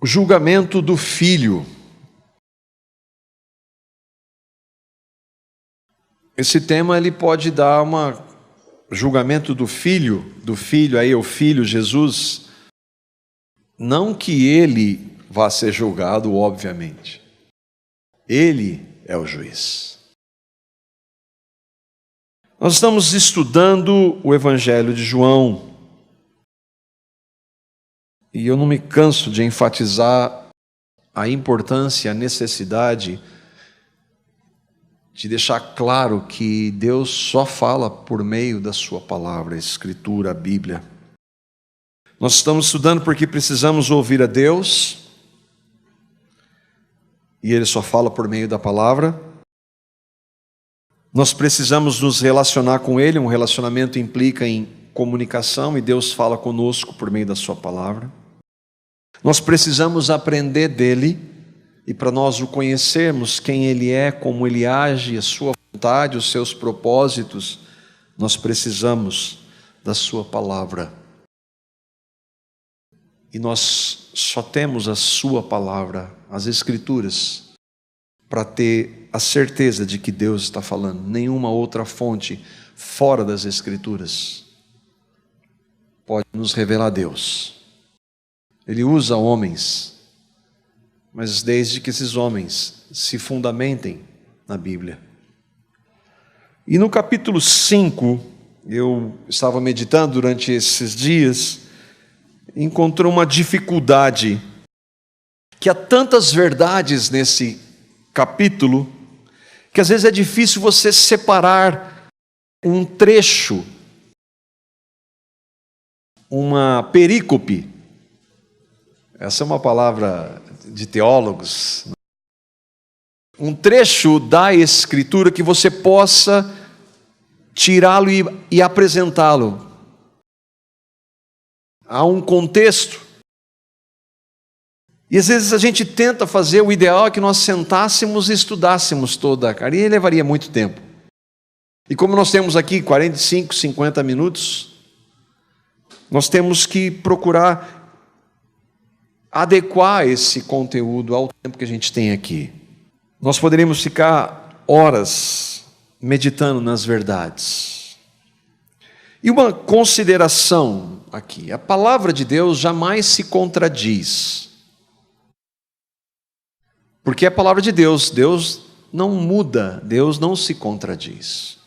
O julgamento do filho. Esse tema ele pode dar julgamento do filho aí o filho Jesus, não que ele vá ser julgado, obviamente. Ele é o juiz. Nós estamos estudando o Evangelho de João. E eu não me canso de enfatizar a importância, a necessidade de deixar claro que Deus só fala por meio da sua palavra, a Escritura, a Bíblia. Nós estamos estudando porque precisamos ouvir a Deus, e Ele só fala por meio da palavra. Nós precisamos nos relacionar com Ele, um relacionamento implica em comunicação, e Deus fala conosco por meio da sua palavra. Nós precisamos aprender dele, e para nós o conhecermos, quem ele é, como ele age, a sua vontade, os seus propósitos, nós precisamos da sua palavra. E nós só temos a sua palavra, as Escrituras, para ter a certeza de que Deus está falando. Nenhuma outra fonte fora das Escrituras pode nos revelar Deus. Ele usa homens, mas desde que esses homens se fundamentem na Bíblia. E no capítulo 5, eu estava meditando durante esses dias, encontrei uma dificuldade, que há tantas verdades nesse capítulo, que às vezes é difícil você separar um trecho, uma perícope. Essa é uma palavra de teólogos. Um trecho da Escritura que você possa tirá-lo e apresentá-lo. Há um contexto. E às vezes a gente tenta fazer, o ideal é que nós sentássemos e estudássemos toda a cara, e levaria muito tempo. E como nós temos aqui 45, 50 minutos, nós temos que procurar adequar esse conteúdo ao tempo que a gente tem aqui. Nós poderíamos ficar horas meditando nas verdades. E uma consideração aqui: a palavra de Deus jamais se contradiz. Porque é a palavra de Deus, Deus não muda, Deus não se contradiz.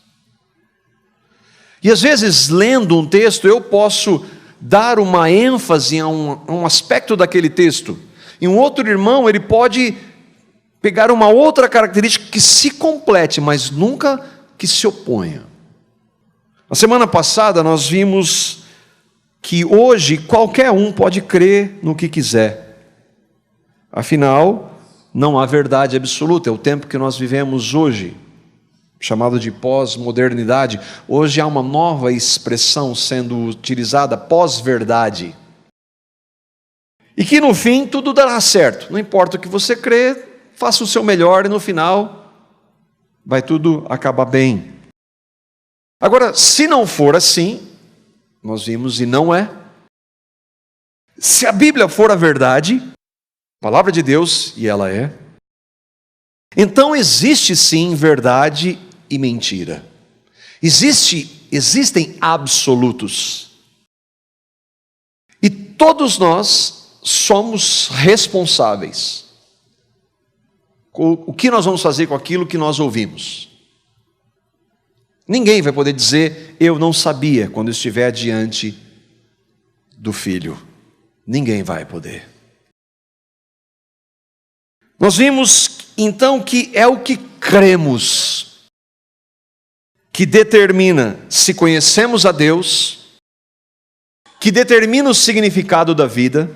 E às vezes, lendo um texto, eu posso dar uma ênfase a um aspecto daquele texto, e um outro irmão, ele pode pegar uma outra característica que se complete, mas nunca que se oponha. Na semana passada nós vimos que hoje qualquer um pode crer no que quiser. Afinal, não há verdade absoluta, é o tempo que nós vivemos hoje, chamado de pós-modernidade. Hoje há uma nova expressão sendo utilizada, pós-verdade. E que no fim tudo dará certo. Não importa o que você crê, faça o seu melhor e no final vai tudo acabar bem. Agora, se não for assim, nós vimos e não é. Se a Bíblia for a verdade, a palavra de Deus, e ela é, então existe sim verdade e mentira. Existem absolutos. E todos nós somos responsáveis. O que nós vamos fazer com aquilo que nós ouvimos? Ninguém vai poder dizer, eu não sabia, quando estiver diante do Filho. Ninguém vai poder. Nós vimos então que é o que cremos que determina se conhecemos a Deus, que determina o significado da vida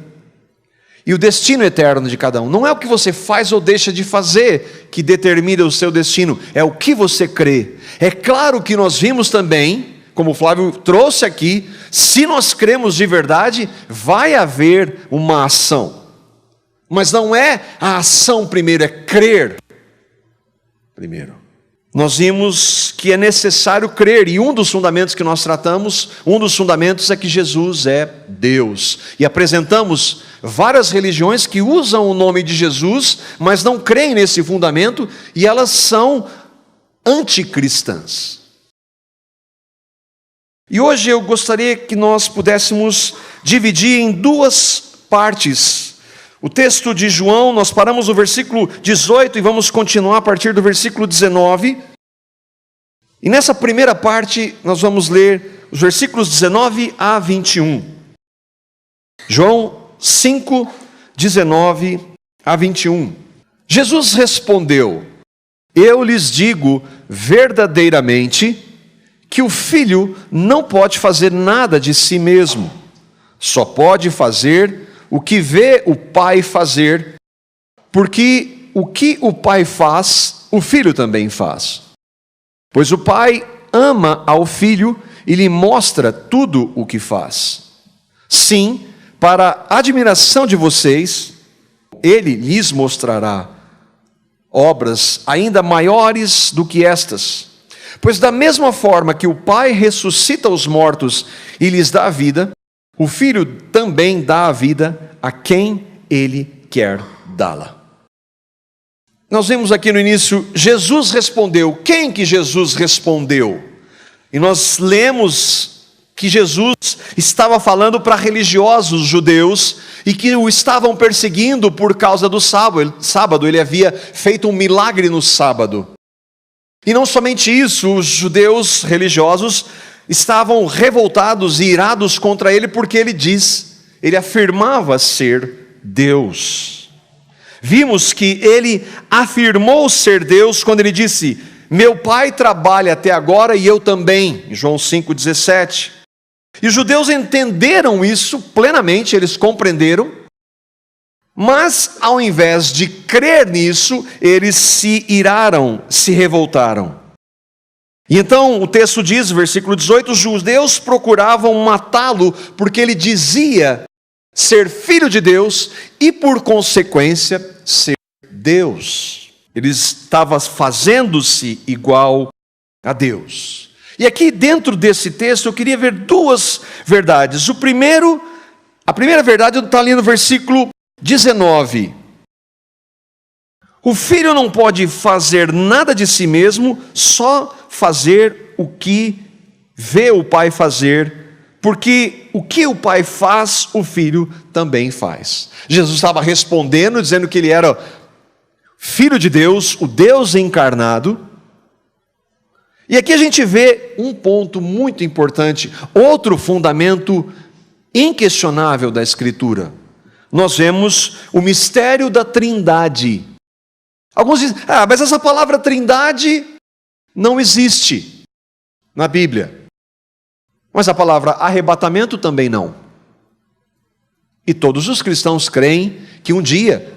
e o destino eterno de cada um. Não é o que você faz ou deixa de fazer que determina o seu destino, é o que você crê. É claro que nós vimos também, como o Flávio trouxe aqui, se nós cremos de verdade, vai haver uma ação. Mas não é a ação primeiro, é crer primeiro. nós vimos que é necessário crer, e um dos fundamentos que nós tratamos, um dos fundamentos é que Jesus é Deus. E apresentamos várias religiões que usam o nome de Jesus, mas não creem nesse fundamento, e elas são anticristãs. E hoje eu gostaria que nós pudéssemos dividir em duas partes o texto de João. Nós paramos no versículo 18 e vamos continuar a partir do versículo 19. E nessa primeira parte nós vamos ler os versículos 19 a 21. João 5, 19 a 21. Jesus respondeu: eu lhes digo verdadeiramente que o Filho não pode fazer nada de si mesmo, só pode fazer o que vê o Pai fazer, porque o que o Pai faz, o Filho também faz. Pois o Pai ama ao Filho e lhe mostra tudo o que faz. Sim, para a admiração de vocês, Ele lhes mostrará obras ainda maiores do que estas. Pois da mesma forma que o Pai ressuscita os mortos e lhes dá a vida, o Filho também dá a vida a quem Ele quer dá-la. Nós vemos aqui no início, Jesus respondeu. Quem que Jesus respondeu? E nós lemos que Jesus estava falando para religiosos judeus e que o estavam perseguindo por causa do sábado. Ele havia feito um milagre no sábado. E não somente isso, os judeus religiosos estavam revoltados e irados contra ele porque ele afirmava ser Deus. Vimos que ele afirmou ser Deus quando ele disse: meu Pai trabalha até agora e eu também, em João 5,17. E os judeus entenderam isso plenamente, eles compreenderam, mas ao invés de crer nisso, eles se iraram, se revoltaram. E então o texto diz, versículo 18, os judeus procuravam matá-lo porque ele dizia ser filho de Deus e por consequência ser Deus. Ele estava fazendo-se igual a Deus. E aqui dentro desse texto eu queria ver duas verdades. A primeira verdade está ali no versículo 19. O filho não pode fazer nada de si mesmo, só fazer o que vê o pai fazer, porque o que o pai faz, o filho também faz. Jesus estava respondendo, dizendo que ele era filho de Deus, o Deus encarnado. E aqui a gente vê um ponto muito importante, outro fundamento inquestionável da Escritura. Nós vemos o mistério da Trindade. Alguns dizem, mas essa palavra Trindade não existe na Bíblia. Mas a palavra arrebatamento também não. E todos os cristãos creem que um dia,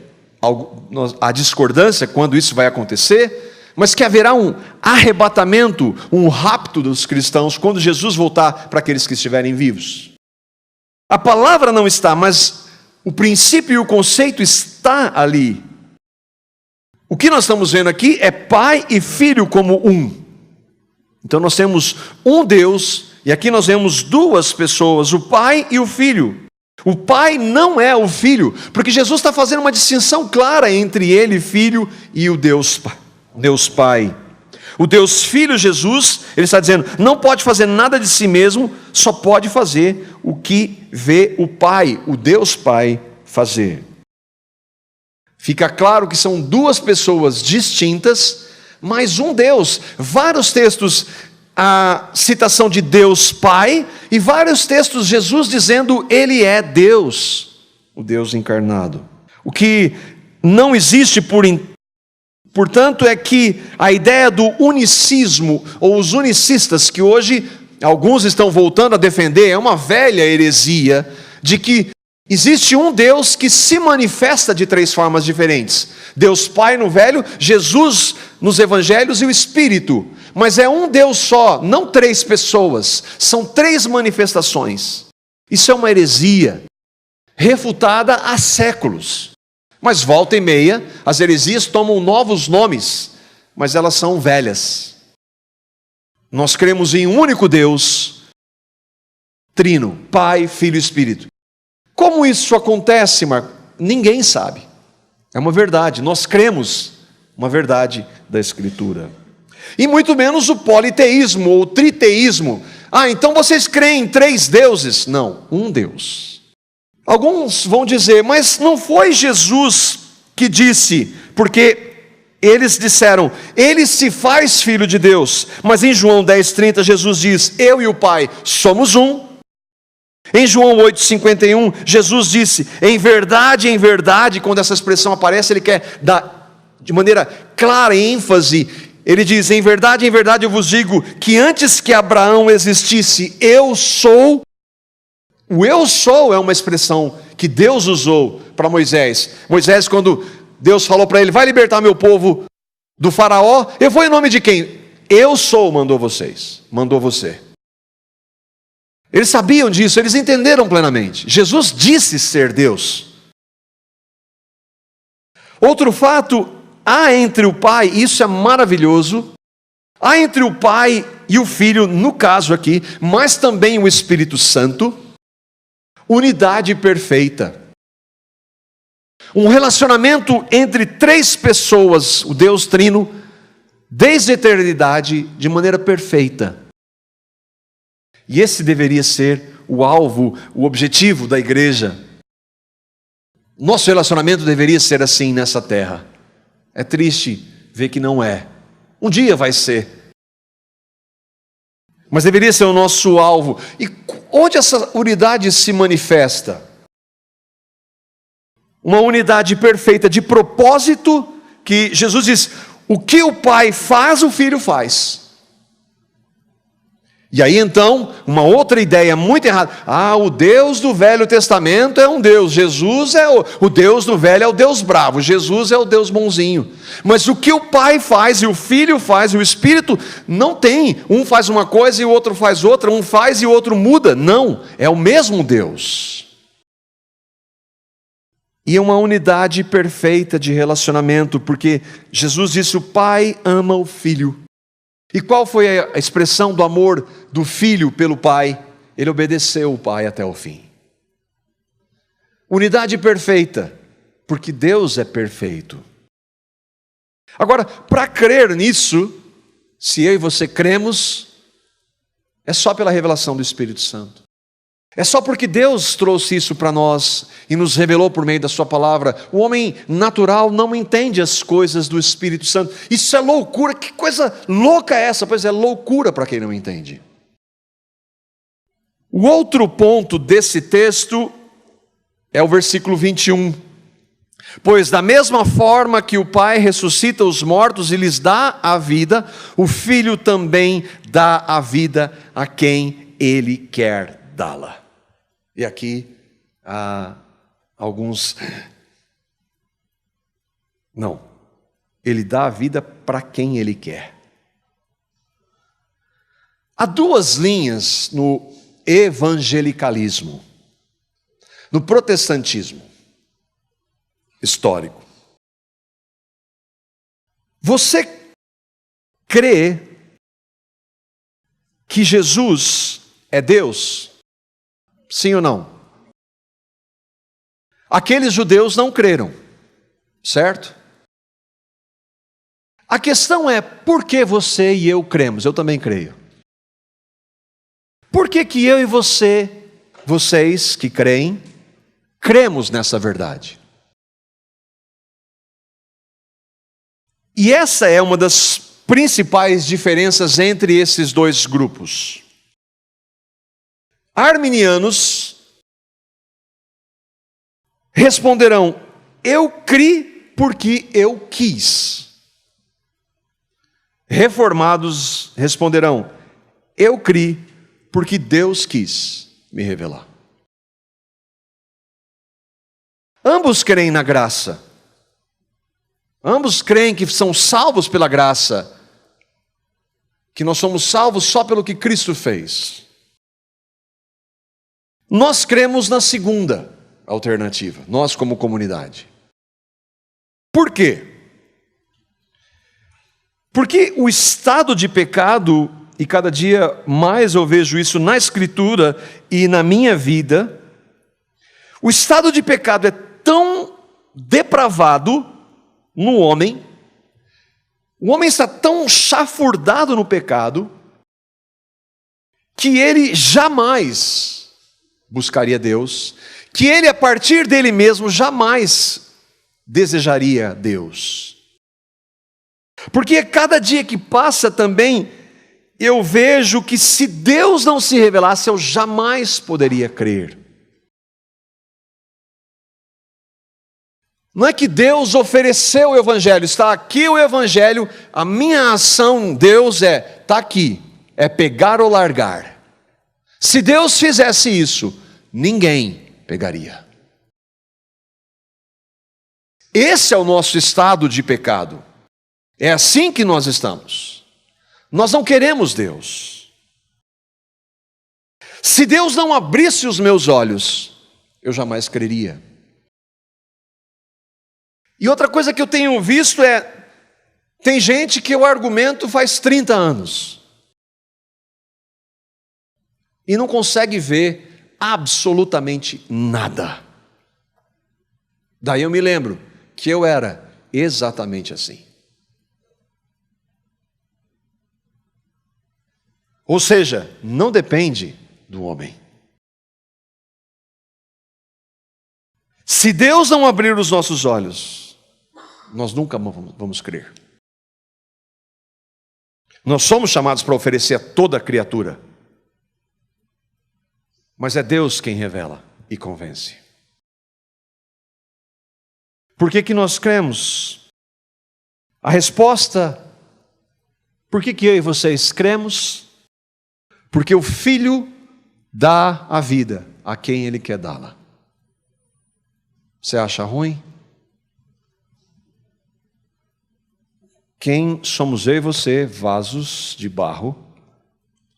há discordância quando isso vai acontecer, mas que haverá um arrebatamento, um rapto dos cristãos quando Jesus voltar para aqueles que estiverem vivos. A palavra não está, mas o princípio e o conceito está ali. O que nós estamos vendo aqui é pai e filho como um. Então nós temos um Deus, e aqui nós vemos duas pessoas, o pai e o filho. O pai não é o filho, porque Jesus está fazendo uma distinção clara entre ele, filho, e o Deus Pai. O Deus Filho Jesus, ele está dizendo, não pode fazer nada de si mesmo, só pode fazer o que vê o Pai, o Deus Pai, fazer. Fica claro que são duas pessoas distintas, mas um Deus. Vários textos, a citação de Deus Pai, e vários textos Jesus dizendo, Ele é Deus, o Deus encarnado. O que não existe portanto, é que a ideia do unicismo, ou os unicistas, que hoje alguns estão voltando a defender, é uma velha heresia, de que existe um Deus que se manifesta de três formas diferentes. Deus Pai no Velho, Jesus nos Evangelhos e o Espírito. Mas é um Deus só, não três pessoas, são três manifestações. Isso é uma heresia, refutada há séculos. Mas volta e meia, as heresias tomam novos nomes. mas elas são velhas. Nós cremos em um único Deus, trino, Pai, Filho e Espírito. Como isso acontece, Marco? Ninguém sabe. É uma verdade, nós cremos uma verdade da Escritura. E muito menos o politeísmo ou triteísmo. Então vocês creem em 3 deuses? Não, um Deus. Alguns vão dizer, mas não foi Jesus que disse, porque eles disseram, ele se faz filho de Deus. Mas em João 10,30 Jesus diz, eu e o Pai somos um. Em João 8,51 Jesus disse, em verdade, quando essa expressão aparece, ele quer dar de maneira clara e ênfase. Ele diz, em verdade eu vos digo, que antes que Abraão existisse, eu sou. O eu sou é uma expressão que Deus usou para Moisés. Moisés, quando Deus falou para ele, vai libertar meu povo do faraó, eu vou em nome de quem? Eu sou, mandou você. Eles sabiam disso, eles entenderam plenamente. Jesus disse ser Deus. Outro fato, há entre o Pai, isso é maravilhoso, há entre o Pai e o Filho, no caso aqui, mas também o Espírito Santo, unidade perfeita. Um relacionamento entre 3 pessoas, o Deus Trino, desde a eternidade, de maneira perfeita. E esse deveria ser o alvo, o objetivo da igreja. Nosso relacionamento deveria ser assim nessa terra. É triste ver que não é. Um dia vai ser. Mas deveria ser o nosso alvo. E onde essa unidade se manifesta? Uma unidade perfeita de propósito, que Jesus diz, o que o Pai faz, o Filho faz. E aí então, uma outra ideia muito errada. O Deus do Velho Testamento é um Deus. Jesus é o Deus do Velho, é o Deus bravo. Jesus é o Deus bonzinho. Mas o que o Pai faz e o Filho faz e o Espírito não tem. Um faz uma coisa e o outro faz outra. Um faz e o outro muda. Não, é o mesmo Deus. E é uma unidade perfeita de relacionamento, porque Jesus disse, o Pai ama o Filho. E qual foi a expressão do amor do Filho pelo Pai? Ele obedeceu o Pai até o fim. Unidade perfeita, porque Deus é perfeito. Agora, para crer nisso, se eu e você cremos, é só pela revelação do Espírito Santo. É só porque Deus trouxe isso para nós e nos revelou por meio da sua palavra. O homem natural não entende as coisas do Espírito Santo. Isso é loucura, que coisa louca é essa? Pois é loucura para quem não entende. O outro ponto desse texto é o versículo 21. Pois da mesma forma que o Pai ressuscita os mortos e lhes dá a vida, o Filho também dá a vida a quem Ele quer dá-la. E aqui há alguns... Não. Ele dá a vida para quem Ele quer. Há 2 linhas no evangelicalismo, no protestantismo histórico. Você crê que Jesus é Deus? Sim ou não? Aqueles judeus não creram, certo? A questão é, por que você e eu cremos? Eu também creio. Por que eu e você, vocês que creem, cremos nessa verdade? E essa é uma das principais diferenças entre esses 2 grupos. Arminianos responderão, eu criei porque eu quis. Reformados responderão, eu criei porque Deus quis me revelar. Ambos creem na graça. Ambos creem que são salvos pela graça. Que nós somos salvos só pelo que Cristo fez. Nós cremos na segunda alternativa, nós como comunidade. Por quê? Porque o estado de pecado, e cada dia mais eu vejo isso na Escritura e na minha vida, o estado de pecado é tão depravado no homem, o homem está tão chafurdado no pecado, que ele jamais buscaria Deus, que ele a partir dele mesmo jamais desejaria Deus. Porque cada dia que passa também, eu vejo que se Deus não se revelasse, eu jamais poderia crer. Não é que Deus ofereceu o Evangelho, está aqui o Evangelho, a minha ação, Deus está aqui, é pegar ou largar. Se Deus fizesse isso, ninguém pegaria. Esse é o nosso estado de pecado. É assim que nós estamos. Nós não queremos Deus. Se Deus não abrisse os meus olhos, eu jamais creria. E outra coisa que eu tenho visto tem gente que o argumento faz 30 anos e não consegue ver absolutamente nada. Daí eu me lembro que eu era exatamente assim. Ou seja, não depende do homem. Se Deus não abrir os nossos olhos, nós nunca vamos crer. Nós somos chamados para oferecer a toda criatura, mas é Deus quem revela e convence. Por que nós cremos? A resposta, por que eu e vocês cremos? Porque o Filho dá a vida a quem Ele quer dá-la. Você acha ruim? Quem somos eu e você, vasos de barro,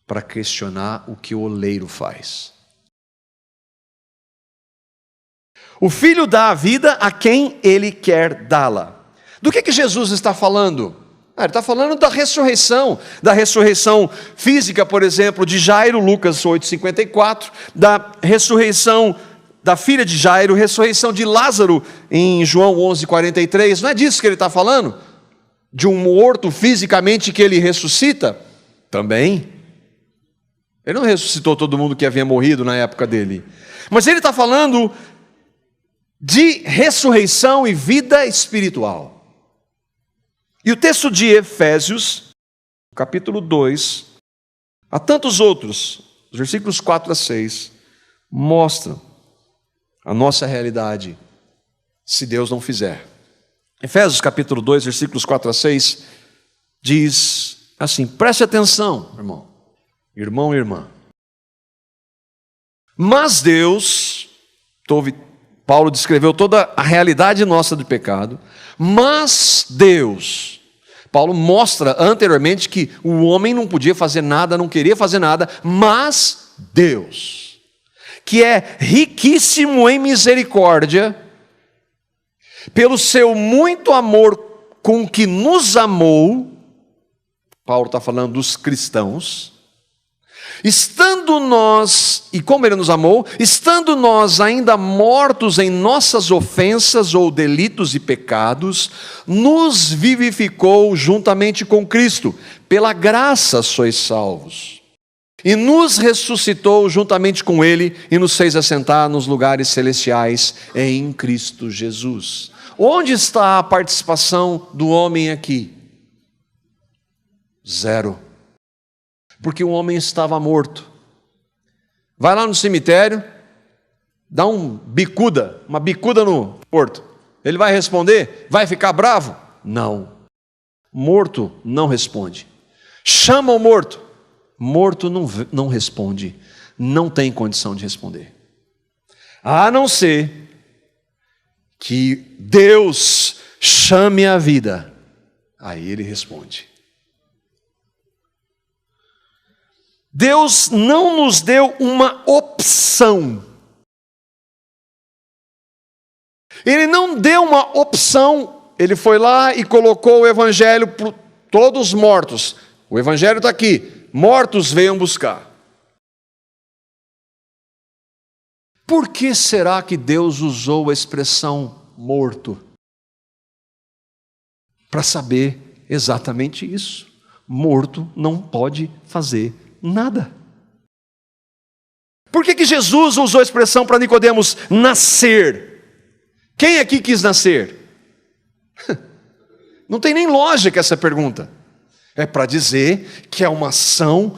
para questionar o que o oleiro faz? O Filho dá a vida a quem Ele quer dá-la. Do que Jesus está falando? Ele está falando da ressurreição física, por exemplo, de Jairo, Lucas 8,54, da ressurreição da filha de Jairo, ressurreição de Lázaro em João 11,43, não é disso que ele está falando? De um morto fisicamente que ele ressuscita? Também. Ele não ressuscitou todo mundo que havia morrido na época dele, mas ele está falando de ressurreição e vida espiritual. E o texto de Efésios, capítulo 2, há tantos outros, os versículos 4 a 6, mostram a nossa realidade se Deus não fizer. Efésios capítulo 2, versículos 4 a 6, diz assim, preste atenção, irmão e irmã. Mas Deus, Paulo descreveu toda a realidade nossa de pecado, mas Deus, Paulo mostra anteriormente que o homem não podia fazer nada, não queria fazer nada, mas Deus, que é riquíssimo em misericórdia, pelo seu muito amor com que nos amou, Paulo está falando dos cristãos, estando nós, e como Ele nos amou, estando nós ainda mortos em nossas ofensas ou delitos e pecados, nos vivificou juntamente com Cristo, pela graça sois salvos, e nos ressuscitou juntamente com Ele, e nos fez assentar nos lugares celestiais em Cristo Jesus. Onde está a participação do homem aqui? Zero. Porque o homem estava morto. Vai lá no cemitério, dá uma bicuda no morto. Ele vai responder? Vai ficar bravo? Não. Morto não responde. Chama o morto. Morto não responde. Não tem condição de responder. A não ser que Deus chame a vida. Aí ele responde. Deus não nos deu uma opção. Ele não deu uma opção. Ele foi lá e colocou o evangelho para todos mortos. O Evangelho está aqui. Mortos venham buscar. Por que será que Deus usou a expressão morto? Para saber exatamente isso. Morto não pode fazer nada. Por que Jesus usou a expressão para Nicodemos nascer? Quem aqui quis nascer? Não tem nem lógica essa pergunta. É para dizer que é uma ação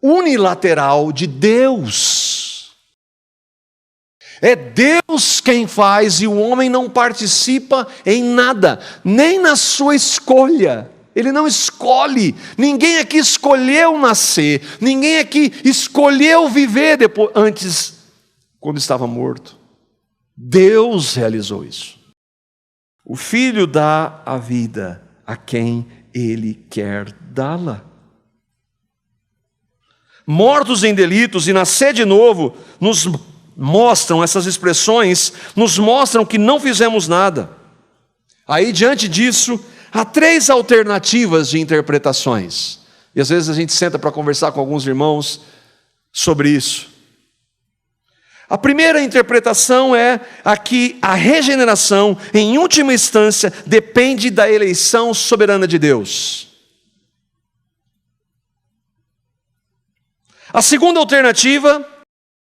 unilateral de Deus. É Deus quem faz e o homem não participa em nada, nem na sua escolha. Ele não escolhe. Ninguém aqui escolheu nascer. Ninguém aqui escolheu viver antes, quando estava morto. Deus realizou isso. O Filho dá a vida a quem Ele quer dá-la. Mortos em delitos e nascer de novo, nos mostram, essas expressões, nos mostram que não fizemos nada. Aí, diante disso, há 3 alternativas de interpretações. E às vezes a gente senta para conversar com alguns irmãos sobre isso. A primeira interpretação é a que a regeneração, em última instância, depende da eleição soberana de Deus. A segunda alternativa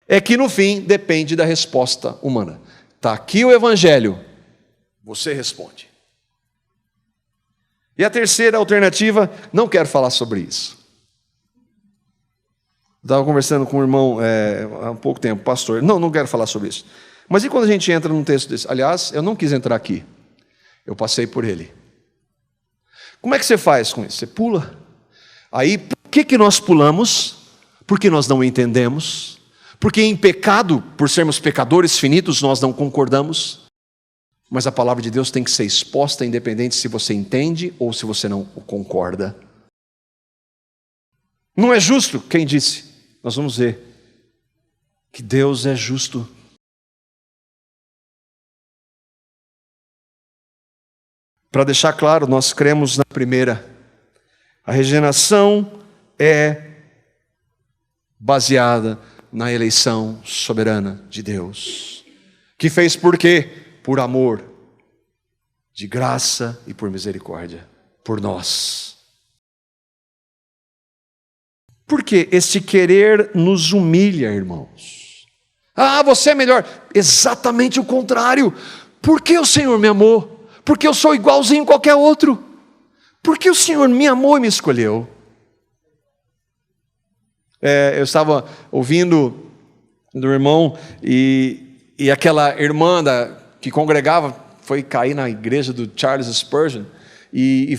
é que, no fim, depende da resposta humana. Está aqui o Evangelho, você responde. E a terceira alternativa, não quero falar sobre isso. Estava conversando com um irmão há um pouco tempo, pastor. Não quero falar sobre isso. Mas e quando a gente entra num texto desse? Aliás, eu não quis entrar aqui. Eu passei por ele. Como é que você faz com isso? Você pula. Aí, por que nós pulamos? Porque nós não entendemos. Porque em pecado, por sermos pecadores finitos, nós não concordamos. Mas a palavra de Deus tem que ser exposta, independente se você entende ou se você não concorda. Não é justo? Quem disse? Nós vamos ver que Deus é justo. Para deixar claro, nós cremos na primeira. A regeneração é baseada na eleição soberana de Deus. Que fez por quê? Por amor, de graça e por misericórdia, por nós. Porque este querer nos humilha, irmãos. Ah, você é melhor. Exatamente o contrário. Por que o Senhor me amou? Porque eu sou igualzinho a qualquer outro. Porque o Senhor me amou e me escolheu. Eu estava ouvindo do irmão e aquela irmã que congregava, foi cair na igreja do Charles Spurgeon, e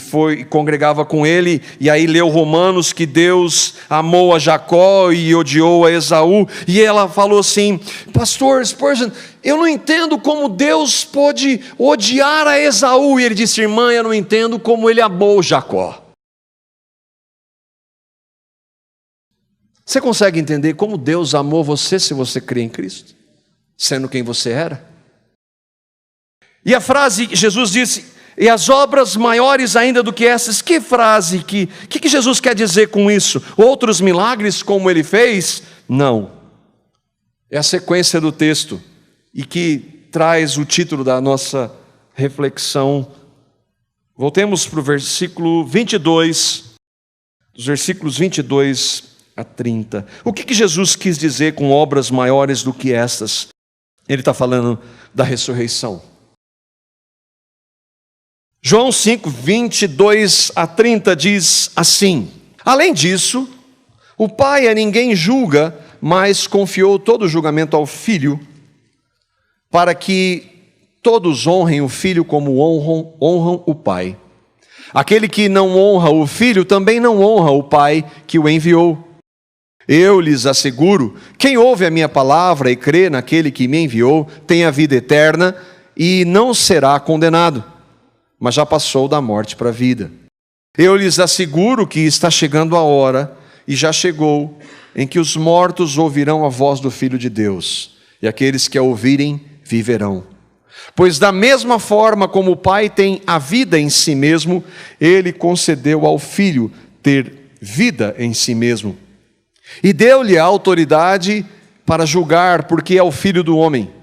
congregava com ele, e aí leu Romanos, que Deus amou a Jacó e odiou a Esaú, e ela falou assim: pastor Spurgeon, eu não entendo como Deus pôde odiar a Esaú, e ele disse: irmã, eu não entendo como ele amou Jacó. Você consegue entender como Deus amou você se você crê em Cristo, sendo quem você era? E a frase, Jesus disse: e as obras maiores ainda do que essas. Que frase, que Jesus quer dizer com isso? Outros milagres como ele fez? Não. É a sequência do texto, e que traz o título da nossa reflexão. Voltemos para o versículo 22, dos versículos 22 a 30. O que Jesus quis dizer com obras maiores do que estas? Ele está falando da ressurreição. João 5, 22 a 30 diz assim: além disso, o Pai a ninguém julga, mas confiou todo o julgamento ao Filho, para que todos honrem o Filho como honram o Pai. Aquele que não honra o Filho também não honra o Pai que o enviou. Eu lhes asseguro, quem ouve a minha palavra e crê naquele que me enviou, tem a vida eterna e não será condenado, mas já passou da morte para a vida. Eu lhes asseguro que está chegando a hora, e já chegou, em que os mortos ouvirão a voz do Filho de Deus, e aqueles que a ouvirem viverão. Pois da mesma forma como o Pai tem a vida em si mesmo, Ele concedeu ao Filho ter vida em si mesmo. E deu-lhe a autoridade para julgar, porque é o Filho do homem.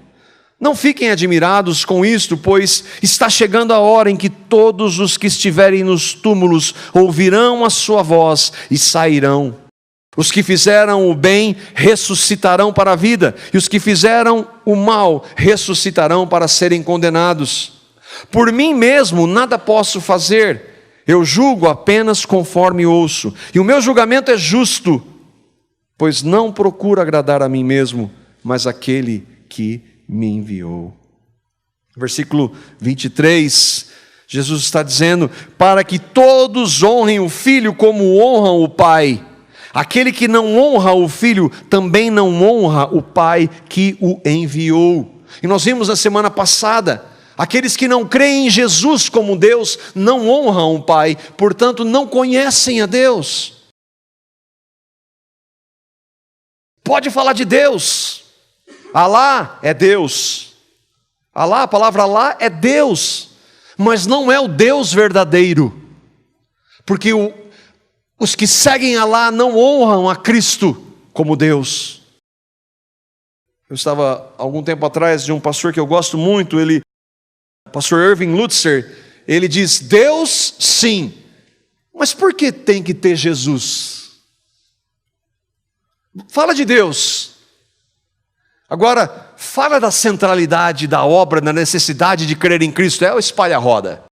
Não fiquem admirados com isto, pois está chegando a hora em que todos os que estiverem nos túmulos ouvirão a sua voz e sairão. Os que fizeram o bem ressuscitarão para a vida, e os que fizeram o mal ressuscitarão para serem condenados. Por mim mesmo nada posso fazer, eu julgo apenas conforme ouço, e o meu julgamento é justo, pois não procuro agradar a mim mesmo, mas aquele que me enviou. Versículo 23, Jesus está dizendo: para que todos honrem o Filho como honram o Pai. Aquele que não honra o Filho, também não honra o Pai que o enviou. E nós vimos na semana passada, aqueles que não creem em Jesus como Deus, não honram o Pai, portanto não conhecem a Deus. Pode falar de Deus, Alá é Deus, Alá, a palavra Alá é Deus, mas não é o Deus verdadeiro, porque os que seguem Alá não honram a Cristo como Deus. Eu estava algum tempo atrás de um pastor que eu gosto muito, pastor Irving Lutzer, ele diz: Deus sim, mas por que tem que ter Jesus? Fala de Deus. Agora, fala da centralidade da obra, da necessidade de crer em Cristo. É o espalha-roda.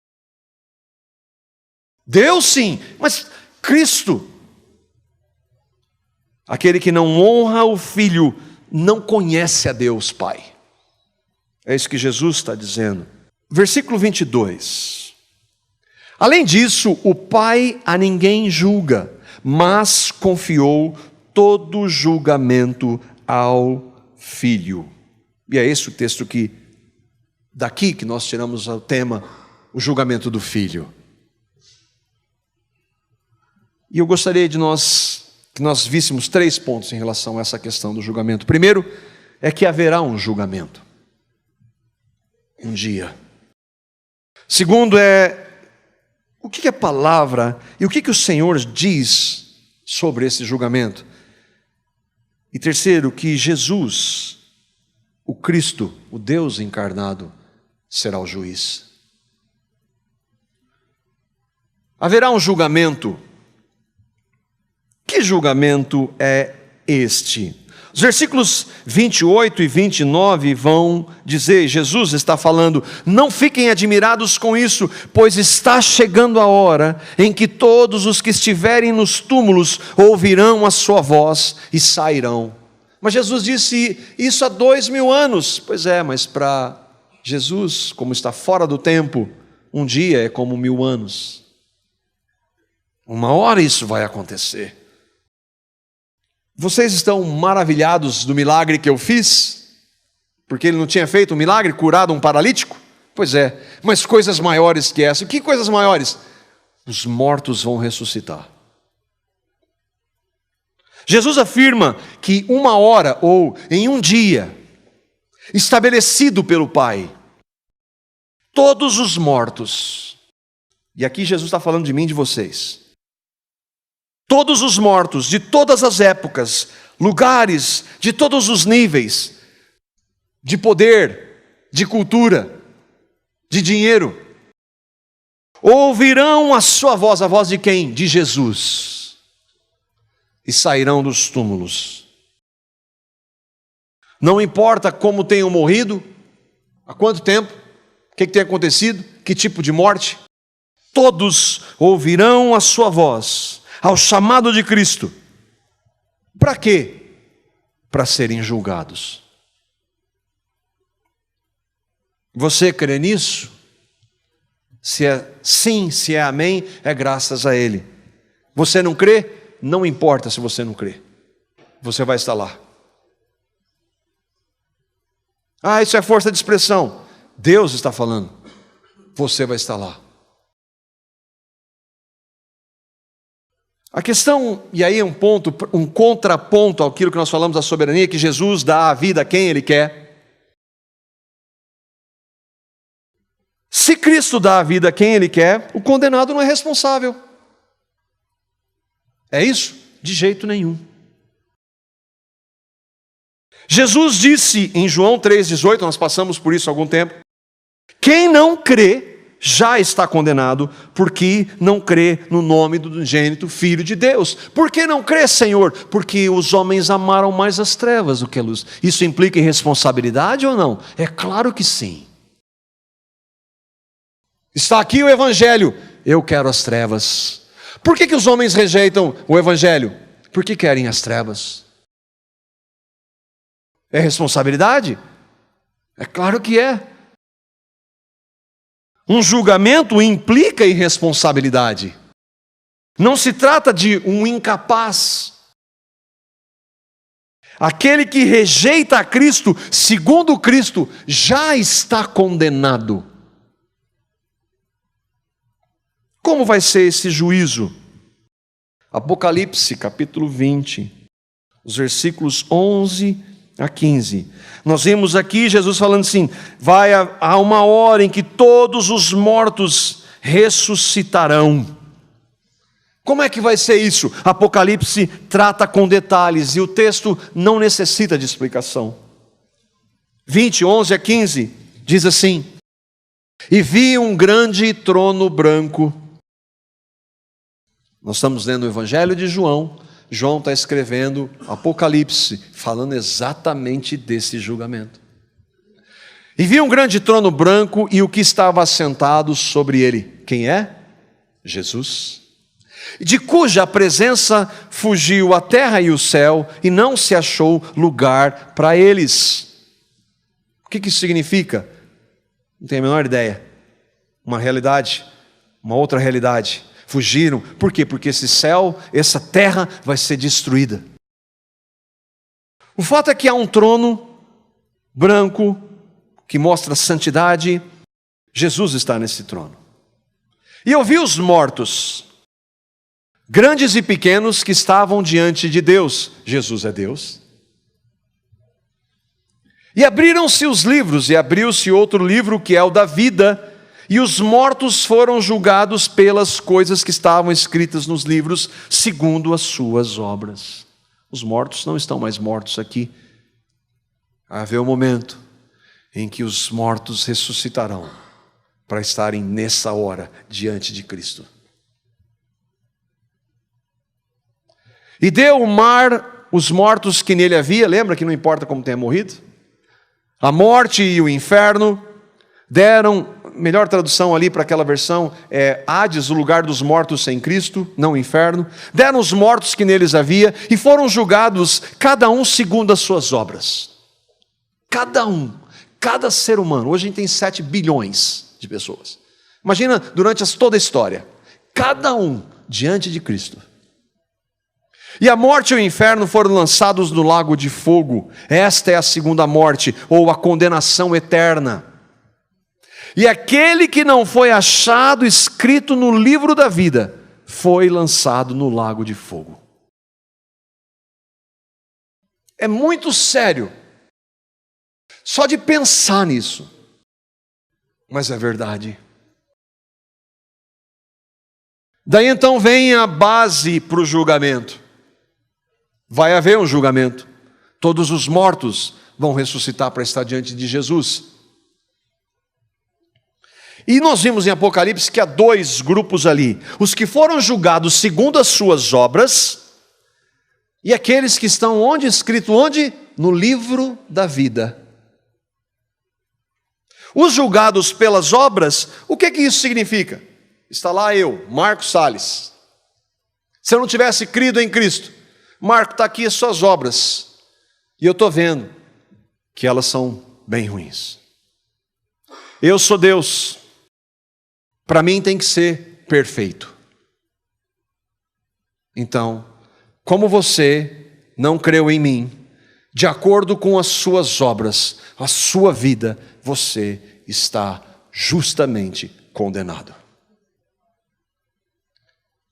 Deus sim, mas Cristo. Aquele que não honra o Filho não conhece a Deus Pai. É isso que Jesus está dizendo. Versículo 22. Além disso, o Pai a ninguém julga, mas confiou todo julgamento ao Filho. E é esse o texto daqui que nós tiramos o tema, o julgamento do Filho. E eu gostaria que nós víssemos 3 pontos em relação a essa questão do julgamento. Primeiro, é que haverá um julgamento. Um dia. Segundo o que a palavra e o que o Senhor diz sobre esse julgamento. E terceiro, que Jesus, o Cristo, o Deus encarnado, será o juiz. Haverá um julgamento. Que julgamento é este? Os versículos 28 e 29 vão dizer, Jesus está falando: não fiquem admirados com isso, pois está chegando a hora em que todos os que estiverem nos túmulos ouvirão a sua voz e sairão. Mas Jesus disse isso há 2000 anos. Pois é, mas para Jesus, como está fora do tempo, um dia é como 1000 anos. Uma hora isso vai acontecer. Vocês estão maravilhados do milagre que eu fiz? Porque ele não tinha feito um milagre, curado um paralítico? Pois é, mas coisas maiores que essa. Que coisas maiores? Os mortos vão ressuscitar. Jesus afirma que uma hora ou em um dia, estabelecido pelo Pai, todos os mortos, e aqui Jesus está falando de mim e de vocês, todos os mortos de todas as épocas, lugares, de todos os níveis, de poder, de cultura, de dinheiro, ouvirão a sua voz. A voz de quem? De Jesus. E sairão dos túmulos. Não importa como tenham morrido, há quanto tempo, o que tem acontecido, que tipo de morte, todos ouvirão a sua voz, ao chamado de Cristo. Para quê? Para serem julgados. Você crê nisso? Se é sim, se é amém, é graças a Ele. Você não crê? Não importa se você não crê. Você vai estar lá. Ah, isso é força de expressão. Deus está falando. Você vai estar lá. A questão, e aí um contraponto àquilo que nós falamos da soberania, que Jesus dá a vida a quem Ele quer. Se Cristo dá a vida a quem Ele quer, o condenado não é responsável. É isso? De jeito nenhum. Jesus disse em João 3,18, nós passamos por isso há algum tempo, quem não crê já está condenado, porque não crê no nome do unigênito Filho de Deus. Por que não crê, Senhor? Porque os homens amaram mais as trevas do que a luz. Isso implica irresponsabilidade ou não? É claro que sim. Está aqui o Evangelho, eu quero as trevas. Por que os homens rejeitam o Evangelho? Porque querem as trevas. É responsabilidade? É claro que é. Um julgamento implica irresponsabilidade. Não se trata de um incapaz. Aquele que rejeita a Cristo, segundo Cristo, já está condenado. Como vai ser esse juízo? Apocalipse, capítulo 20, os versículos 11 a 15. Nós vimos aqui Jesus falando assim, há uma hora em que todos os mortos ressuscitarão. Como é que vai ser isso? Apocalipse trata com detalhes e o texto não necessita de explicação. 20, 11 a 15, diz assim, e vi um grande trono branco. Nós estamos lendo o Evangelho de João. João está escrevendo Apocalipse, falando exatamente desse julgamento. E vi um grande trono branco e o que estava assentado sobre ele. Quem é? Jesus. De cuja presença fugiu a terra e o céu, e não se achou lugar para eles. O que isso significa? Não tenho a menor ideia. Uma realidade, uma outra realidade. Fugiram. Por quê? Porque esse céu, essa terra vai ser destruída. O fato é que há um trono branco que mostra santidade. Jesus está nesse trono. E eu vi os mortos, grandes e pequenos, que estavam diante de Deus. Jesus é Deus. E abriram-se os livros, e abriu-se outro livro que é o da vida. E os mortos foram julgados pelas coisas que estavam escritas nos livros, segundo as suas obras. Os mortos não estão mais mortos aqui. Vai haver um momento em que os mortos ressuscitarão para estarem nessa hora diante de Cristo. E deu o mar os mortos que nele havia, lembra que não importa como tenha morrido? A morte e o inferno deram, melhor tradução ali para aquela versão é Hades, o lugar dos mortos sem Cristo, não inferno. Deram os mortos que neles havia e foram julgados, cada um segundo as suas obras. Cada um, cada ser humano. Hoje a gente tem 7 bilhões de pessoas. Imagina durante toda a história, cada um diante de Cristo. E a morte e o inferno foram lançados no lago de fogo. Esta é a segunda morte, ou a condenação eterna. E aquele que não foi achado escrito no livro da vida, foi lançado no lago de fogo. É muito sério, só de pensar nisso, mas é verdade. Daí então vem a base para o julgamento. Vai haver um julgamento. Todos os mortos vão ressuscitar para estar diante de Jesus. E nós vimos em Apocalipse que há 2 grupos ali. Os que foram julgados segundo as suas obras e aqueles que estão onde? Escrito onde? No livro da vida. Os julgados pelas obras, o que isso significa? Está lá eu, Marcos Salles. Se eu não tivesse crido em Cristo, Marco, está aqui as suas obras. E eu estou vendo que elas são bem ruins. Eu sou Deus. Para mim tem que ser perfeito. Então, como você não creu em mim, de acordo com as suas obras, a sua vida, você está justamente condenado.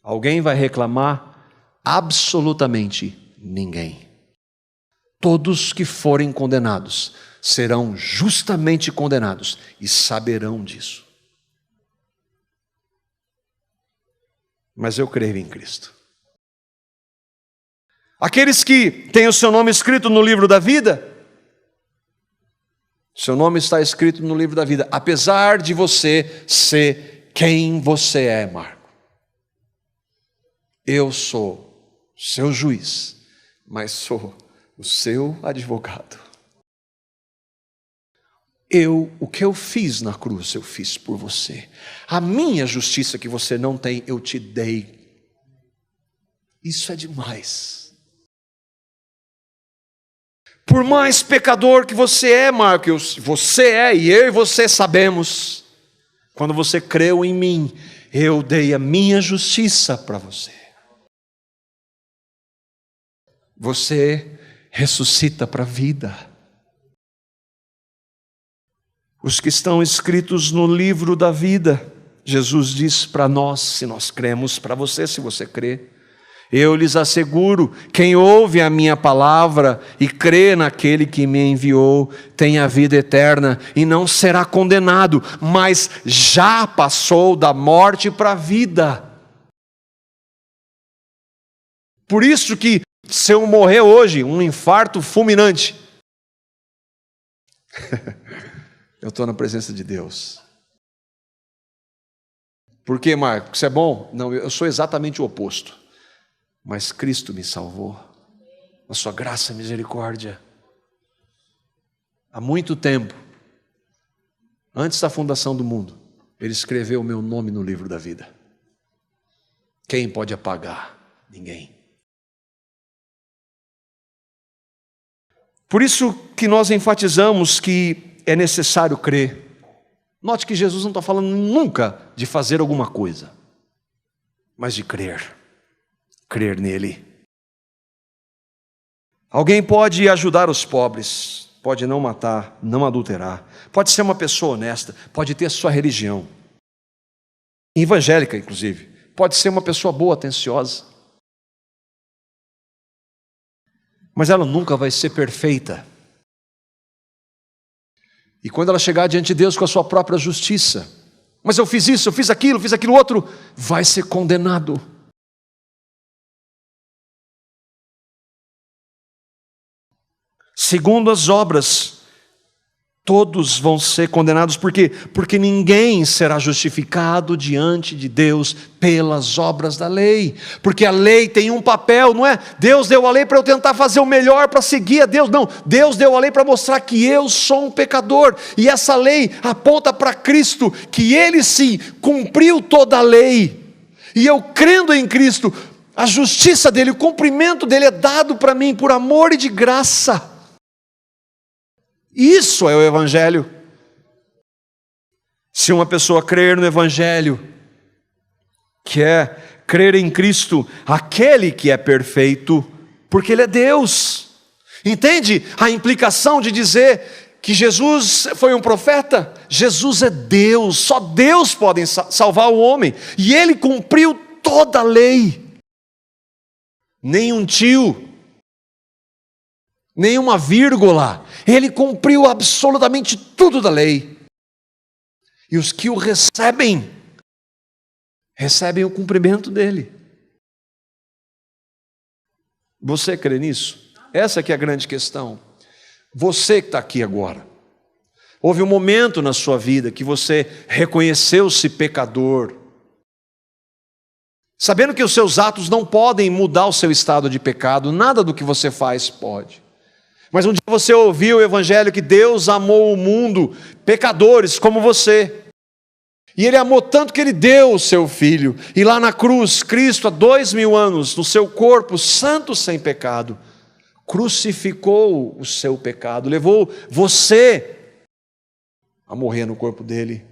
Alguém vai reclamar? Absolutamente ninguém. Todos que forem condenados serão justamente condenados e saberão disso. mas eu creio em Cristo. Aqueles que têm o seu nome escrito no livro da vida, seu nome está escrito no livro da vida, apesar de você ser quem você é, Marco. Eu sou seu juiz, mas sou o seu advogado. O que eu fiz na cruz, eu fiz por você. A minha justiça que você não tem, eu te dei. Isso é demais. Por mais pecador que você é, Marco, você é e eu e você sabemos. Quando você creu em mim, eu dei a minha justiça para você. Você ressuscita para a vida. Os que estão escritos no livro da vida, Jesus diz para nós, se nós cremos, para você, se você crê. Eu lhes asseguro, quem ouve a minha palavra e crê naquele que me enviou, tem a vida eterna e não será condenado, mas já passou da morte para a vida. Por isso que se eu morrer hoje, um infarto fulminante, eu estou na presença de Deus. Por quê, Marco? Isso é bom? Não, eu sou exatamente o oposto. Mas Cristo me salvou, a sua graça e misericórdia. Há muito tempo, antes da fundação do mundo, Ele escreveu o meu nome no livro da vida. Quem pode apagar? Ninguém. Por isso que nós enfatizamos que é necessário crer. Note que Jesus não está falando nunca de fazer alguma coisa, mas de crer. Crer nele. Alguém pode ajudar os pobres, pode não matar, não adulterar, pode ser uma pessoa honesta, pode ter sua religião, evangélica inclusive, pode ser uma pessoa boa, atenciosa, mas ela nunca vai ser perfeita. E quando ela chegar diante de Deus com a sua própria justiça, mas eu fiz isso, eu fiz aquilo outro, vai ser condenado. Segundo as obras, todos vão ser condenados. Por quê? Porque ninguém será justificado diante de Deus pelas obras da lei. Porque a lei tem um papel, não é? Deus deu a lei para eu tentar fazer o melhor para seguir a Deus. Não, Deus deu a lei para mostrar que eu sou um pecador. E essa lei aponta para Cristo, que Ele sim cumpriu toda a lei. E eu crendo em Cristo, a justiça dEle, o cumprimento dEle é dado para mim por amor e de graça. Isso é o Evangelho. Se uma pessoa crer no Evangelho, que é crer em Cristo, aquele que é perfeito, porque Ele é Deus. Entende a implicação de dizer que Jesus foi um profeta? Jesus é Deus, só Deus pode salvar o homem, e Ele cumpriu toda a lei. Nem um tio, nenhuma vírgula, Ele cumpriu absolutamente tudo da lei. E os que o recebem o cumprimento dele. Você crê nisso? Essa que é a grande questão. Você que está aqui agora, houve um momento na sua vida que você reconheceu-se pecador, sabendo que os seus atos não podem mudar o seu estado de pecado, nada do que você faz pode. Mas um dia você ouviu o Evangelho que Deus amou o mundo, pecadores como você. E Ele amou tanto que Ele deu o seu Filho. E lá na cruz, Cristo, há 2000 anos, no seu corpo santo sem pecado, crucificou o seu pecado, levou você a morrer no corpo dEle.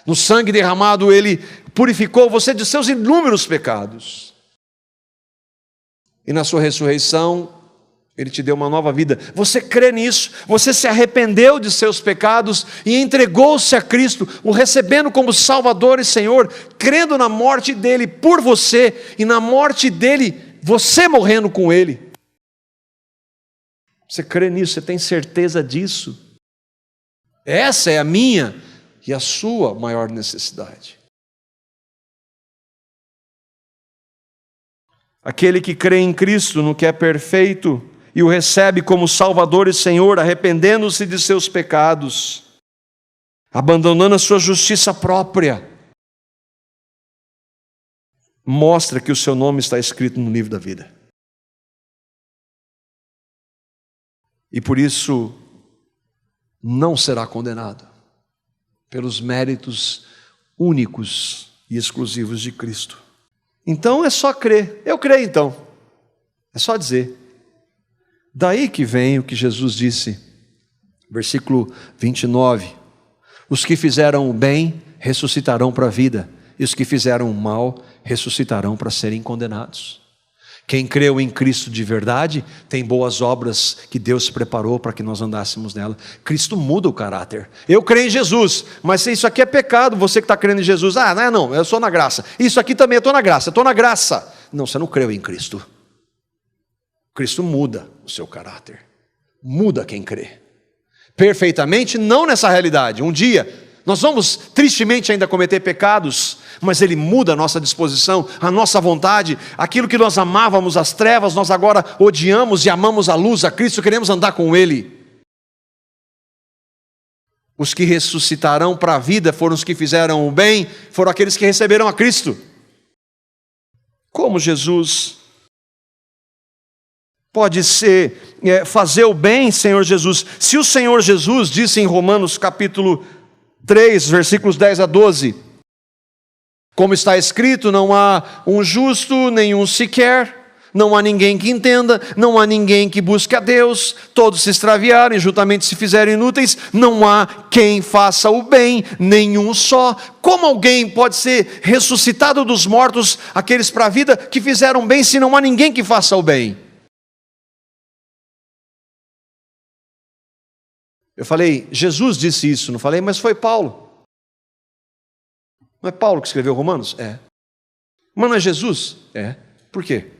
No sangue derramado, Ele purificou você de seus inúmeros pecados. E na sua ressurreição, Ele te deu uma nova vida. Você crê nisso? Você se arrependeu de seus pecados e entregou-se a Cristo, o recebendo como Salvador e Senhor, crendo na morte dEle por você e na morte dEle, você morrendo com Ele. Você crê nisso? Você tem certeza disso? Essa é a minha e a sua maior necessidade. Aquele que crê em Cristo, no que é perfeito, e o recebe como Salvador e Senhor, arrependendo-se de seus pecados, abandonando a sua justiça própria, mostra que o seu nome está escrito no livro da vida. E por isso não será condenado pelos méritos únicos e exclusivos de Cristo. Então é só crer. Eu creio então. É só dizer. Daí que vem o que Jesus disse, versículo 29. Os que fizeram o bem ressuscitarão para a vida, e os que fizeram o mal ressuscitarão para serem condenados. Quem creu em Cristo de verdade tem boas obras que Deus preparou para que nós andássemos nela. Cristo muda o caráter. Eu creio em Jesus, mas se isso aqui é pecado, você que está crendo em Jesus, não, eu sou na graça. Isso aqui também, eu estou na graça. Não, você não creu em Cristo. Cristo muda o seu caráter. Muda quem crê. Perfeitamente, não nessa realidade. Um dia, nós vamos tristemente ainda cometer pecados, mas Ele muda a nossa disposição, a nossa vontade, aquilo que nós amávamos as trevas, nós agora odiamos e amamos a luz, a Cristo, queremos andar com Ele. Os que ressuscitarão para a vida foram os que fizeram o bem, foram aqueles que receberam a Cristo. Como Jesus pode ser, fazer o bem, Senhor Jesus? Se o Senhor Jesus disse em Romanos capítulo 3, versículos 10 a 12, como está escrito, não há um justo, nenhum sequer, não há ninguém que entenda, não há ninguém que busque a Deus, todos se extraviaram e juntamente se fizeram inúteis, não há quem faça o bem, nenhum só. Como alguém pode ser ressuscitado dos mortos, aqueles para a vida que fizeram bem, se não há ninguém que faça o bem? Eu falei, Jesus disse isso, não falei, mas foi Paulo. Não é Paulo que escreveu Romanos? É. Mas não é Jesus? É. Por quê?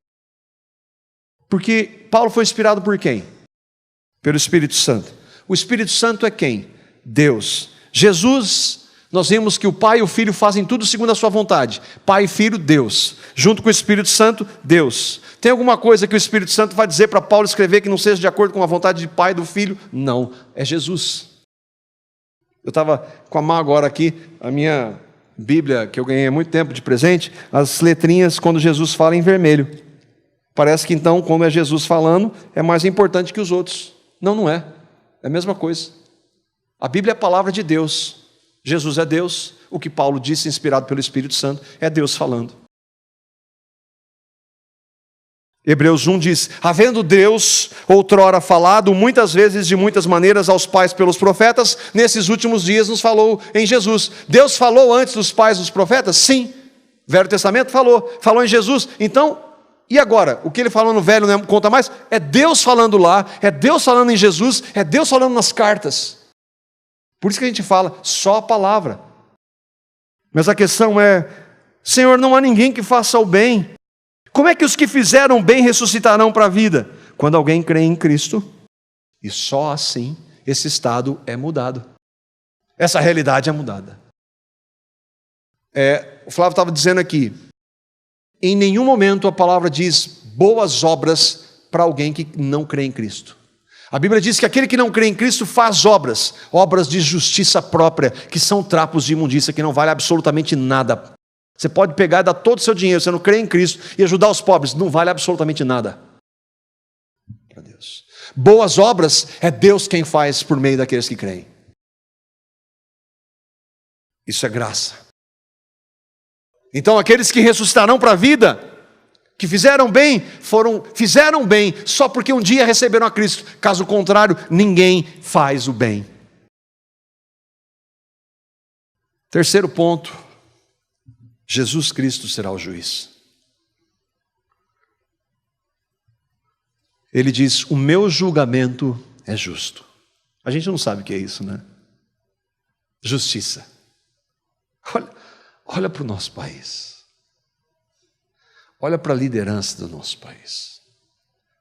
Porque Paulo foi inspirado por quem? Pelo Espírito Santo. O Espírito Santo é quem? Deus. Jesus, nós vimos que o Pai e o Filho fazem tudo segundo a sua vontade. Pai e Filho, Deus. Junto com o Espírito Santo, Deus. Tem alguma coisa que o Espírito Santo vai dizer para Paulo escrever que não seja de acordo com a vontade de Pai e do Filho? Não, é Jesus. Eu estava com a Má agora aqui, a minha Bíblia, que eu ganhei há muito tempo de presente, as letrinhas quando Jesus fala em vermelho. Parece que então, quando é Jesus falando, é mais importante que os outros. Não, não é. É a mesma coisa. A Bíblia é a palavra de Deus. Jesus é Deus. O que Paulo disse, inspirado pelo Espírito Santo, é Deus falando. Hebreus 1 diz, havendo Deus outrora falado muitas vezes de muitas maneiras aos pais pelos profetas, nesses últimos dias nos falou em Jesus. Deus falou antes dos pais dos profetas? Sim. Velho Testamento falou em Jesus. Então, e agora? O que ele falou no Velho não conta mais? É Deus falando lá, é Deus falando em Jesus, é Deus falando nas cartas. Por isso que a gente fala só a palavra. Mas a questão é, Senhor, não há ninguém que faça o bem. Como é que os que fizeram bem ressuscitarão para a vida? Quando alguém crê em Cristo, e só assim esse estado é mudado. Essa realidade é mudada. O Flávio estava dizendo aqui, em nenhum momento a palavra diz boas obras para alguém que não crê em Cristo. A Bíblia diz que aquele que não crê em Cristo faz obras de justiça própria, que são trapos de imundícia, que não vale absolutamente nada. Você pode pegar e dar todo o seu dinheiro, você não crê em Cristo, e ajudar os pobres, não vale absolutamente nada para Deus. Boas obras é Deus quem faz por meio daqueles que creem. Isso é graça. Então aqueles que ressuscitarão para a vida, que fizeram bem só porque um dia receberam a Cristo. Caso contrário, ninguém faz o bem. Terceiro ponto. Jesus Cristo será o juiz. Ele diz, o meu julgamento é justo. A gente não sabe o que é isso, né? Justiça. Olha para o nosso país. Olha para a liderança do nosso país.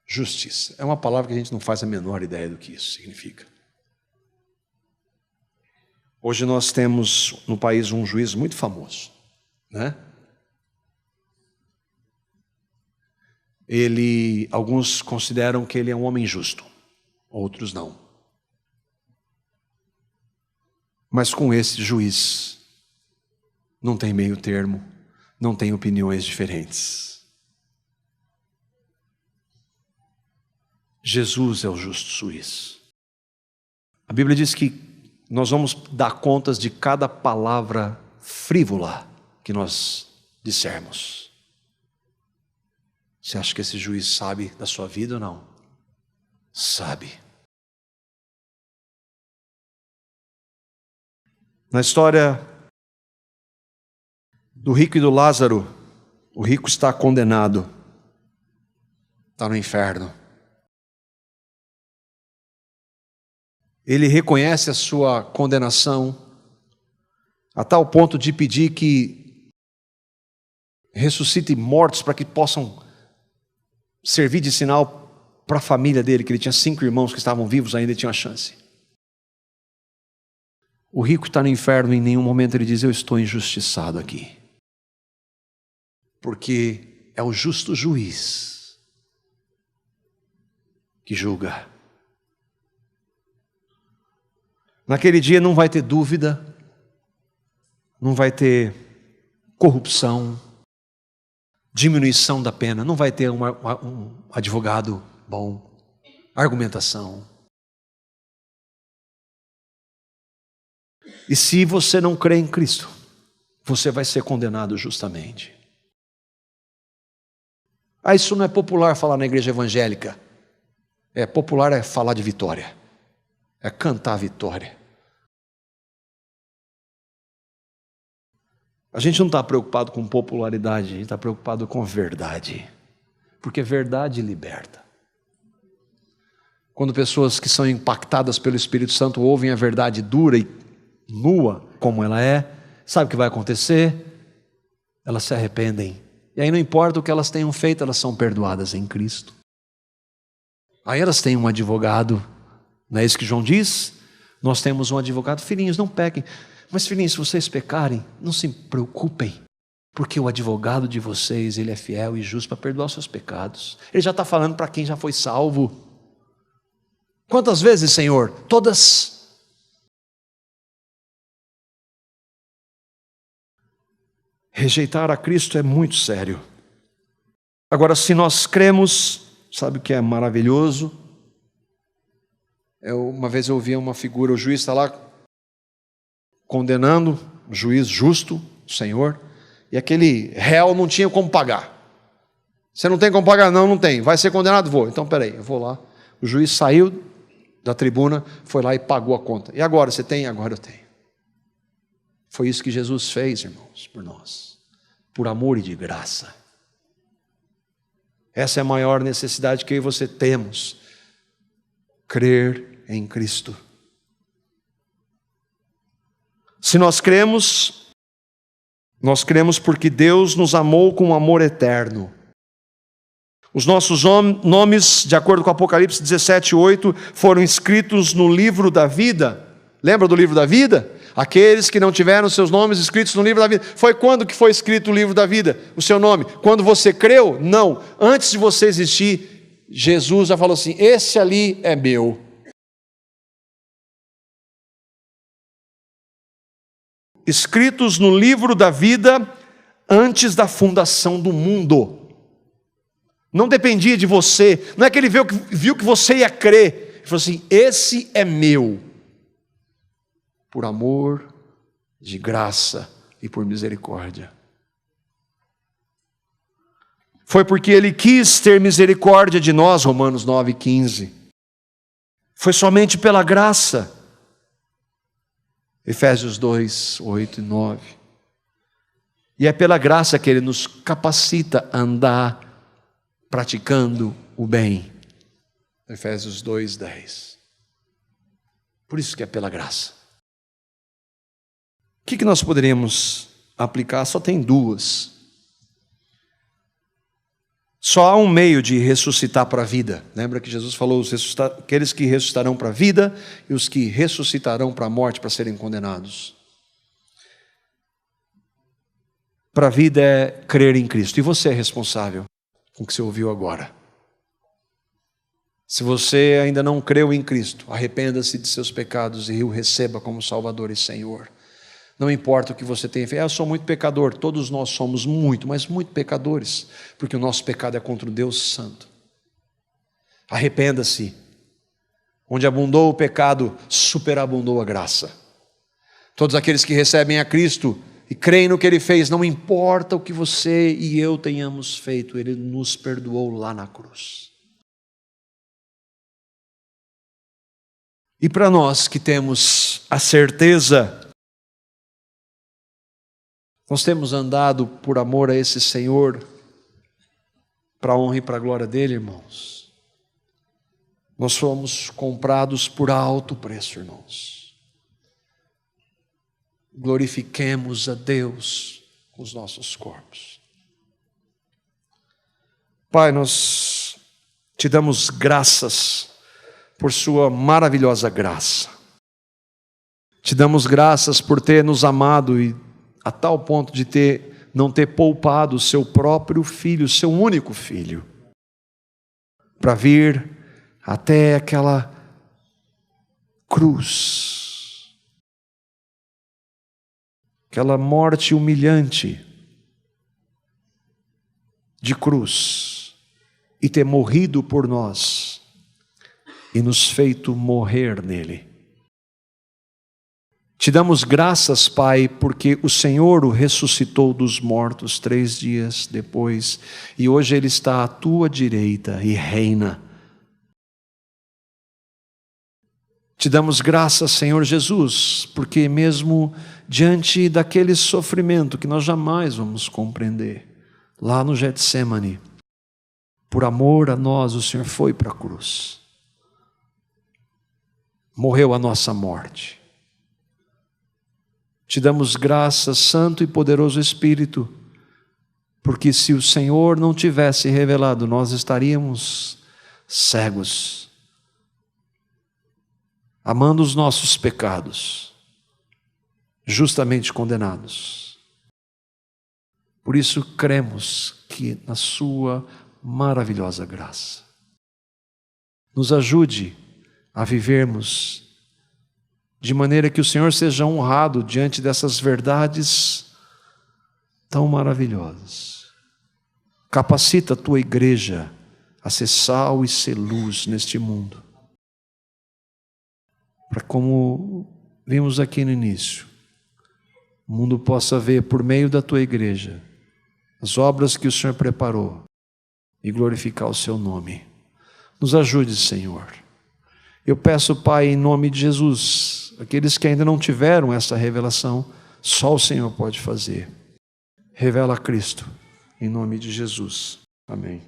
Justiça. É uma palavra que a gente não faz a menor ideia do que isso significa. Hoje nós temos no país um juiz muito famoso, né? alguns consideram que ele é um homem justo, outros não. Mas com esse juiz, não tem meio termo, não tem opiniões diferentes. Jesus é o justo juiz. A Bíblia diz que nós vamos dar contas de cada palavra frívola que nós dissermos. Você acha que esse juiz sabe da sua vida ou não? Sabe. Na história do rico e do Lázaro, o rico está condenado, está no inferno. Ele reconhece a sua condenação a tal ponto de pedir que ressuscite mortos para que possam servir de sinal para a família dele, que ele tinha 5 irmãos que estavam vivos ainda e tinham a chance. O rico está no inferno e em nenhum momento ele diz: eu estou injustiçado aqui. Porque é o justo juiz que julga. Naquele dia não vai ter dúvida, não vai ter corrupção, diminuição da pena, não vai ter um advogado bom, argumentação. E se você não crê em Cristo, você vai ser condenado justamente. Isso não é popular falar na igreja evangélica. Popular é falar de vitória. É cantar a vitória. A gente não está preocupado com popularidade, a gente está preocupado com verdade. Porque verdade liberta. Quando pessoas que são impactadas pelo Espírito Santo ouvem a verdade dura e nua como ela é, sabe o que vai acontecer? Elas se arrependem. E aí não importa o que elas tenham feito, elas são perdoadas em Cristo. Aí elas têm um advogado. Não é isso que João diz? Nós temos um advogado. Filhinhos, não pequem. Mas filhinhos, se vocês pecarem, não se preocupem. Porque o advogado de vocês, ele é fiel e justo para perdoar os seus pecados. Ele já está falando para quem já foi salvo. Quantas vezes, Senhor? Todas. Rejeitar a Cristo é muito sério. Agora, se nós cremos, sabe o que é maravilhoso? Uma vez eu ouvi uma figura, o juiz está lá condenando, o juiz justo, o Senhor, e aquele réu não tinha como pagar. Você não tem como pagar? Não, não tem. Vai ser condenado? Vou. Então, peraí, eu vou lá. O juiz saiu da tribuna, foi lá e pagou a conta. E agora, você tem? Agora eu tenho. Foi isso que Jesus fez, irmãos, por nós. Por amor e de graça. Essa é a maior necessidade que eu e você temos. Crer em Cristo. Se nós cremos porque Deus nos amou com um amor eterno. Os nossos nomes, de acordo com Apocalipse 17:8, foram escritos no livro da vida. Lembra do livro da vida? Aqueles que não tiveram seus nomes escritos no livro da vida. Foi quando que foi escrito o livro da vida? O seu nome? Quando você creu? Não. Antes de você existir, Jesus já falou assim: esse ali é meu. Escritos no livro da vida antes da fundação do mundo. Não dependia de você. Não é que ele viu que você ia crer. Ele falou assim: esse é meu. Por amor, de graça e por misericórdia. Foi porque ele quis ter misericórdia de nós, Romanos 9:15. Foi somente pela graça. Efésios 2:8 e 9. E é pela graça que ele nos capacita a andar praticando o bem. Efésios 2:10. Por isso que é pela graça. O que nós poderíamos aplicar? Só tem duas. Só há um meio de ressuscitar para a vida. Lembra que Jesus falou, aqueles que ressuscitarão para a vida e os que ressuscitarão para a morte, para serem condenados. Para a vida é crer em Cristo. E você é responsável. com o que você ouviu agora. Se você ainda não creu em Cristo, arrependa-se de seus pecados e o receba como Salvador e Senhor. Não importa o que você tenha feito. Eu sou muito pecador. Todos nós somos muito, mas muito pecadores, porque o nosso pecado é contra o Deus Santo. Arrependa-se. Onde abundou o pecado, superabundou a graça. Todos aqueles que recebem a Cristo e creem no que Ele fez, não importa o que você e eu tenhamos feito, Ele nos perdoou lá na cruz. E para nós que temos a certeza, nós temos andado por amor a esse Senhor, para a honra e para a glória dEle, irmãos. Nós fomos comprados por alto preço, irmãos. Glorifiquemos a Deus com os nossos corpos. Pai, nós te damos graças por sua maravilhosa graça. Te damos graças por ter nos amado e a tal ponto de não ter poupado o seu próprio filho, seu único filho, para vir até aquela cruz, aquela morte humilhante de cruz, e ter morrido por nós e nos feito morrer nele. Te damos graças, Pai, porque o Senhor o ressuscitou dos mortos 3 dias depois, e hoje Ele está à tua direita e reina. Te damos graças, Senhor Jesus, porque mesmo diante daquele sofrimento que nós jamais vamos compreender, lá no Getsemane, por amor a nós, o Senhor foi para a cruz. Morreu a nossa morte. Te damos graças, Santo e poderoso Espírito, porque se o Senhor não tivesse revelado, nós estaríamos cegos, amando os nossos pecados, justamente condenados. Por isso cremos que na sua maravilhosa graça, nos ajude a vivermos de maneira que o Senhor seja honrado diante dessas verdades tão maravilhosas. Capacita a tua igreja a ser sal e ser luz neste mundo, para, como vimos aqui no início, o mundo possa ver por meio da tua igreja as obras que o Senhor preparou e glorificar o seu nome. Nos ajude, Senhor. Eu peço, Pai, em nome de Jesus, aqueles que ainda não tiveram essa revelação, só o Senhor pode fazer. Revela a Cristo, em nome de Jesus. Amém.